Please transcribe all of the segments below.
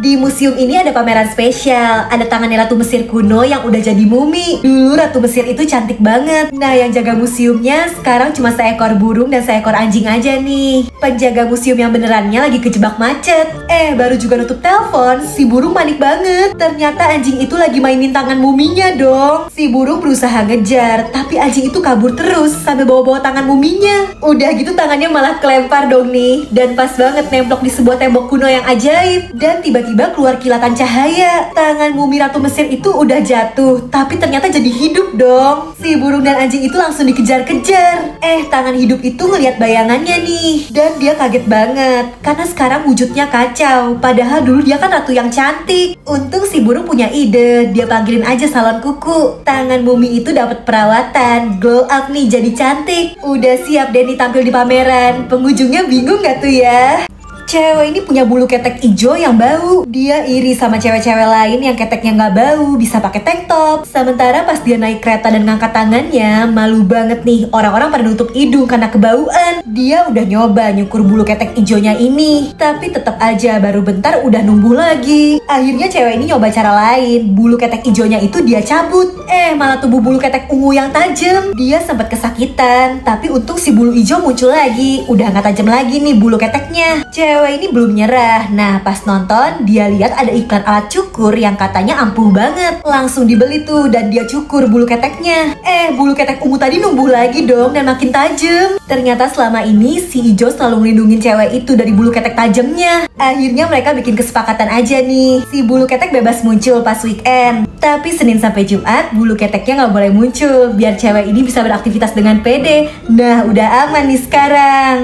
Di museum ini ada pameran spesial. Ada tangannya Ratu Mesir kuno yang udah jadi mumi. Dulu Ratu Mesir itu cantik banget. Nah, yang jaga museumnya sekarang cuma seekor burung dan seekor anjing aja nih. Penjaga museum yang benerannya lagi kejebak macet. Baru juga nutup telepon, si burung panik banget. Ternyata anjing itu lagi mainin tangan muminya dong. Si burung berusaha ngejar, tapi anjing itu kabur terus sambil bawa-bawa tangan muminya. Udah gitu tangannya malah kelempar dong nih. Dan pas banget nemplok di sebuah tembok kuno yang ajaib. Dan tiba-tiba keluar kilatan cahaya. Tangan mumi Ratu Mesir itu udah jatuh, tapi ternyata jadi hidup dong. Si burung dan anjing itu langsung dikejar-kejar. Tangan hidup itu ngeliat bayangannya nih. Dan dia kaget banget, karena sekarang wujudnya kacau. Padahal dulu dia kan ratu yang cantik. Untung si burung punya ide, dia panggilin aja salon kuku. Tangan mumi itu dapat perawatan, glow up nih jadi cantik. Udah siap deh ditampil di pameran. Pengunjungnya bingung gak tuh ya? Cewek ini punya bulu ketek hijau yang bau. Dia iri sama cewek-cewek lain yang keteknya nggak bau, bisa pakai tank top. Sementara pas dia naik kereta dan ngangkat tangannya, malu banget nih. Orang-orang pada nutup hidung karena kebauan. Dia udah nyoba nyukur bulu ketek hijaunya ini, tapi tetap aja baru bentar udah numbuh lagi. Akhirnya cewek ini nyoba cara lain. Bulu ketek hijaunya itu dia cabut. Malah tumbuh bulu ketek ungu yang tajam. Dia sempat kesakitan, tapi untung si bulu hijau muncul lagi. Udah nggak tajam lagi nih bulu keteknya. Cewek ini belum nyerah. Nah, pas nonton dia lihat ada iklan alat cukur yang katanya ampuh banget. Langsung dibeli tuh dan dia cukur bulu keteknya. Bulu ketek ungu tadi numbuh lagi dong dan makin tajam. Ternyata selama ini si hijau selalu ngelindungin cewek itu dari bulu ketek tajamnya. Akhirnya mereka bikin kesepakatan aja nih. Si bulu ketek bebas muncul pas weekend. Tapi Senin sampai Jumat bulu keteknya nggak boleh muncul biar cewek ini bisa beraktivitas dengan pede. Nah, udah aman nih sekarang.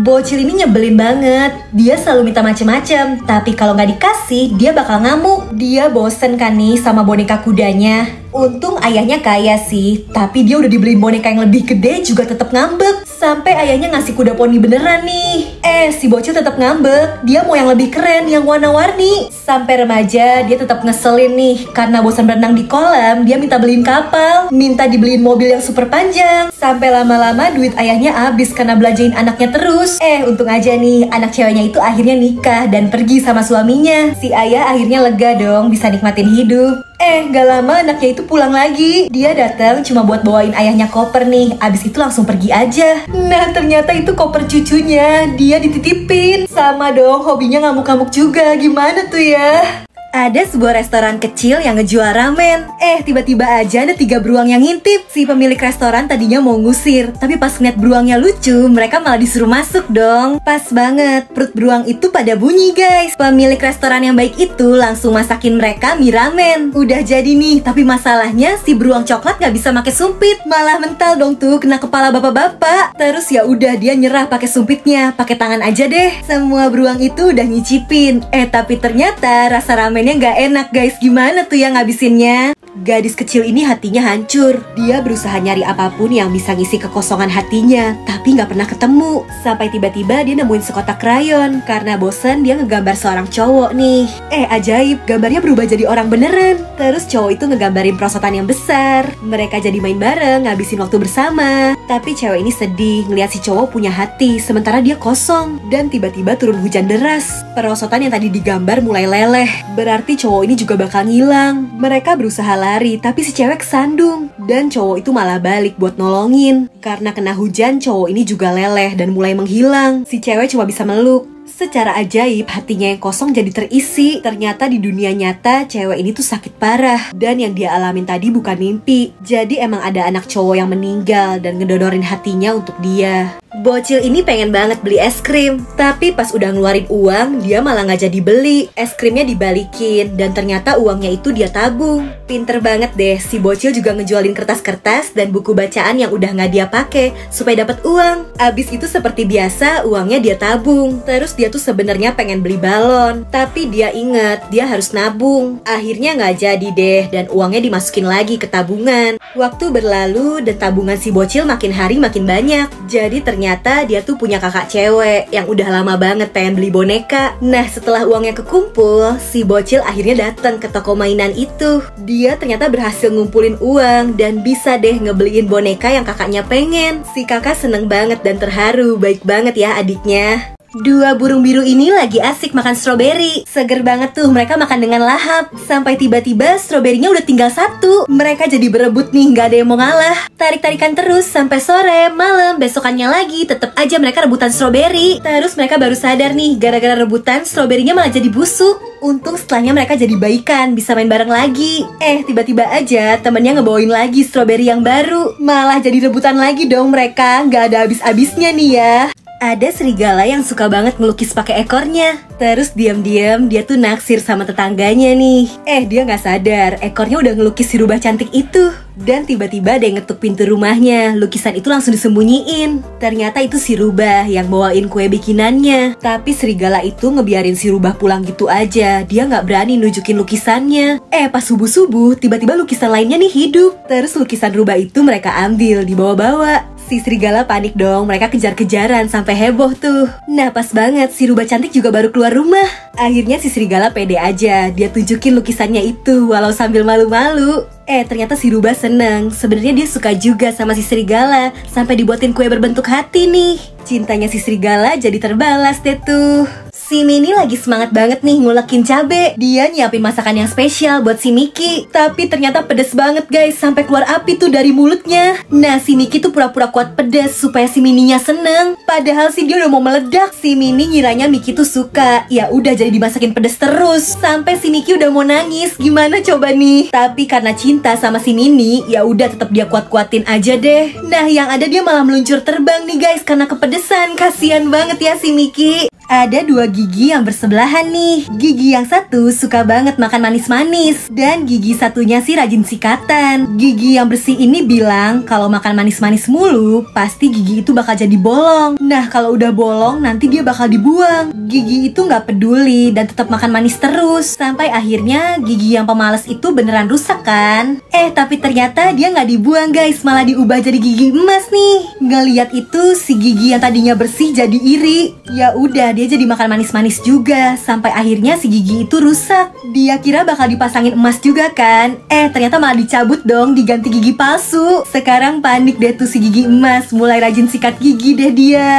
Bocil ini nyebelin banget. Dia selalu minta macem-macem, tapi kalau nggak dikasih dia bakal ngamuk. Dia bosen kan nih sama boneka kudanya. Untung ayahnya kaya sih, tapi dia udah dibeliin boneka yang lebih gede juga tetap ngambek. Sampai ayahnya ngasih kuda poni beneran nih. Si bocil tetap ngambek. Dia mau yang lebih keren, yang warna-warni. Sampai remaja dia tetap ngeselin nih, karena bosan berenang di kolam, dia minta beliin kapal, minta dibeliin mobil yang super panjang. Sampai lama-lama duit ayahnya habis karena belanjain anaknya terus. Untung aja nih, anak ceweknya itu akhirnya nikah dan pergi sama suaminya. Si ayah akhirnya lega dong, bisa nikmatin hidup. Gak lama anaknya itu pulang lagi. Dia datang cuma buat bawain ayahnya koper nih. Abis itu langsung pergi aja. Nah, ternyata itu koper cucunya. Dia dititipin. Sama dong, hobinya ngamuk-ngamuk juga. Gimana tuh ya? Ada sebuah restoran kecil yang ngejual ramen. Tiba-tiba aja ada 3 beruang yang ngintip. Si pemilik restoran tadinya mau ngusir, tapi pas ngeliat beruangnya lucu, mereka malah disuruh masuk dong. Pas banget, perut beruang itu pada bunyi guys. Pemilik restoran yang baik itu langsung masakin mereka mie ramen. Udah jadi nih, tapi masalahnya si beruang coklat gak bisa pakai sumpit. Malah mental dong tuh, kena kepala bapak-bapak. Terus ya udah dia nyerah pakai sumpitnya, pakai tangan aja deh. Semua beruang itu udah nyicipin. Tapi ternyata rasa ramen nggak enak guys. Gimana tuh yang ngabisinnya? Gadis kecil ini hatinya hancur. Dia berusaha nyari apapun yang bisa ngisi kekosongan hatinya, tapi nggak pernah ketemu. Sampai tiba-tiba dia nemuin sekotak krayon. Karena bosen dia ngegambar seorang cowok nih. Ajaib, gambarnya berubah jadi orang beneran. Terus cowok itu ngegambarin perosotan yang besar. Mereka jadi main bareng, ngabisin waktu bersama. Tapi cewek ini sedih ngeliat si cowok punya hati, sementara dia kosong. Dan tiba-tiba turun hujan deras. Perosotan yang tadi digambar mulai leleh. Berarti cowok ini juga bakal ngilang. Mereka berusaha lari, tapi si cewek kesandung. Dan cowok itu malah balik buat nolongin. Karena kena hujan, cowok ini juga leleh dan mulai menghilang. Si cewek cuma bisa meluk. Secara ajaib, hatinya yang kosong jadi terisi. Ternyata di dunia nyata, cewek ini tuh sakit parah. Dan yang dia alamin tadi bukan mimpi. Jadi emang ada anak cowok yang meninggal dan ngedonorin hatinya untuk dia. Bocil ini pengen banget beli es krim, tapi pas udah ngeluarin uang, dia malah nggak jadi beli. Es krimnya dibalikin, dan ternyata uangnya itu dia tabung. Pinter banget deh, si bocil juga ngejualin kertas-kertas dan buku bacaan yang udah nggak dia pakai supaya dapat uang. Abis itu seperti biasa, uangnya dia tabung. Terus dia tuh sebenarnya pengen beli balon, tapi dia inget dia harus nabung. Akhirnya nggak jadi deh, dan uangnya dimasukin lagi ke tabungan. Waktu berlalu dan tabungan si bocil makin hari makin banyak. Jadi ternyata dia tuh punya kakak cewek yang udah lama banget pengen beli boneka. Nah, setelah uangnya kekumpul, si bocil akhirnya datang ke toko mainan itu. Dia ternyata berhasil ngumpulin uang dan bisa deh ngebeliin boneka yang kakaknya pengen. Si kakak seneng banget dan terharu, baik banget ya adiknya. Dua burung biru ini lagi asik makan stroberi. Seger banget tuh, mereka makan dengan lahap. Sampai tiba-tiba stroberinya udah tinggal satu. Mereka jadi berebut nih, gak ada yang mau ngalah. Tarik-tarikan terus sampai sore, malam, besokannya lagi. Tetep aja mereka rebutan stroberi. Terus mereka baru sadar nih, gara-gara rebutan stroberinya malah jadi busuk. Untung setelahnya mereka jadi baikan, bisa main bareng lagi. Tiba-tiba aja temennya ngebawain lagi stroberi yang baru. Malah jadi rebutan lagi dong mereka. Gak ada habis-habisnya nih ya. Ada serigala yang suka banget ngelukis pakai ekornya. Terus diam-diam dia tuh naksir sama tetangganya nih. Dia nggak sadar ekornya udah ngelukis si rubah cantik itu. Dan tiba-tiba ada yang ngetuk pintu rumahnya. Lukisan itu langsung disembunyiin. Ternyata itu si rubah yang bawain kue bikinannya. Tapi serigala itu ngebiarin si rubah pulang gitu aja. Dia nggak berani nunjukin lukisannya. Pas subuh-subuh tiba-tiba lukisan lainnya nih hidup. Terus lukisan rubah itu mereka ambil, dibawa-bawa. Si serigala panik dong, mereka kejar-kejaran sampai heboh tuh. Nah pas banget, si rubah cantik juga baru keluar rumah. Akhirnya si serigala pede aja, dia tunjukin lukisannya itu walau sambil malu-malu. Ternyata si rubah seneng. Sebenarnya dia suka juga sama si serigala. Sampai dibuatin kue berbentuk hati nih. Cintanya si serigala jadi terbalas deh tuh. Si Mini lagi semangat banget nih ngulekin cabe. Dia nyiapin masakan yang spesial buat si Miki. Tapi ternyata pedes banget guys, sampai keluar api tuh dari mulutnya. Nah si Miki tuh pura-pura kuat pedas supaya si Mininya seneng. Padahal sih dia udah mau meledak. Si Mini ngiranya Miki tuh suka. Ya udah jadi dimasakin pedas terus. Sampai si Miki udah mau nangis. Gimana coba nih? Tapi karena cinta sama si Mini, ya udah tetap dia kuat-kuatin aja deh. Nah yang ada dia malah meluncur terbang nih guys karena kepedesan. Kasian banget ya si Miki. Ada dua gigi yang bersebelahan nih. Gigi yang satu suka banget makan manis-manis. Dan gigi satunya sih rajin sikatan. Gigi yang bersih ini bilang kalau makan manis-manis mulu, pasti gigi itu bakal jadi bolong. Nah kalau udah bolong nanti dia bakal dibuang. Gigi itu nggak peduli dan tetap makan manis terus. Sampai akhirnya gigi yang pemalas itu beneran rusak kan. Tapi ternyata dia nggak dibuang guys, malah diubah jadi gigi emas nih. Ngeliat itu si gigi yang tadinya bersih jadi iri. Ya udah dia jadi makan manis-manis juga. Sampai akhirnya si gigi itu rusak. Dia kira bakal dipasangin emas juga kan. Ternyata malah dicabut dong, diganti gigi palsu. Sekarang panik deh tuh si gigi emas. Mulai rajin sikat gigi deh dia.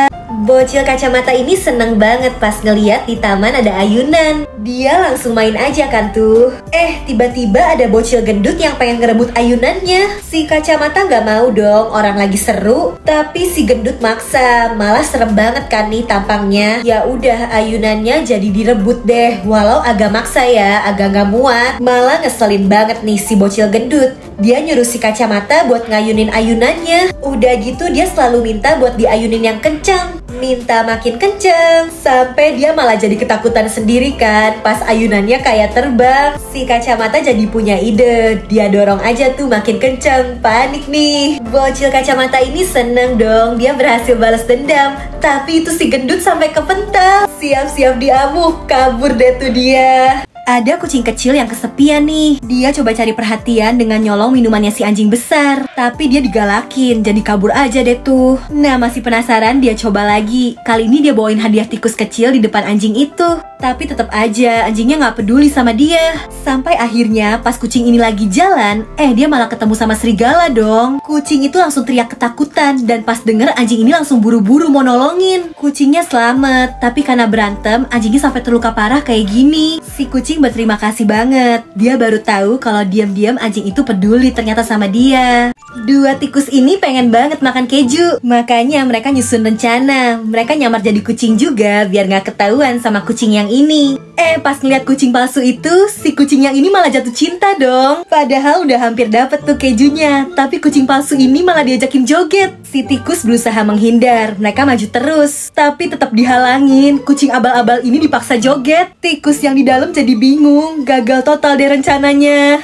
Bocil kacamata ini seneng banget pas ngeliat di taman ada ayunan. Dia langsung main aja kan tuh. Tiba-tiba ada bocil gendut yang pengen ngerebut ayunannya. Si kacamata nggak mau dong, orang lagi seru. Tapi si gendut maksa. Malah serem banget kan nih tampangnya. Ya udah ayunannya jadi direbut deh. Walau agak maksa ya, agak nggak muat. Malah ngeselin banget nih si bocil gendut. Dia nyuruh si kacamata buat ngayunin ayunannya. Udah gitu dia selalu minta buat diayunin yang kencang. Minta makin kenceng. Sampai dia malah jadi ketakutan sendiri kan. Pas ayunannya kayak terbang. Si kacamata jadi punya ide. Dia dorong aja tuh makin kenceng. Panik nih. Bocil kacamata ini seneng dong. Dia berhasil balas dendam. Tapi itu si gendut sampai kepental. Siap-siap diamuk. Kabur deh tuh dia. Ada kucing kecil yang kesepian nih. Dia coba cari perhatian dengan nyolong minumannya si anjing besar. Tapi dia digalakin, jadi kabur aja deh tuh. Nah masih penasaran dia coba lagi. Kali ini dia bawain hadiah tikus kecil di depan anjing itu. Tapi tetap aja anjingnya nggak peduli sama dia. Sampai akhirnya pas kucing ini lagi jalan, dia malah ketemu sama serigala dong. Kucing itu langsung teriak ketakutan. Dan pas denger anjing ini langsung buru-buru mau nolongin. Kucingnya selamat. Tapi karena berantem, anjingnya sampai terluka parah kayak gini. Si kucing berterima kasih banget. Dia baru tahu kalau diam-diam anjing itu peduli ternyata sama dia. Dua tikus ini pengen banget makan keju. Makanya mereka nyusun rencana. Mereka nyamar jadi kucing juga biar gak ketahuan sama kucing yang ini. Pas ngeliat kucing palsu itu, si kucing yang ini malah jatuh cinta dong. Padahal udah hampir dapet tuh kejunya. Tapi kucing palsu ini malah diajakin joget. Si tikus berusaha menghindar. Mereka maju terus. Tapi tetap dihalangin. Kucing abal-abal ini dipaksa joget. Tikus yang di dalam jadi bingung. Gagal total deh rencananya.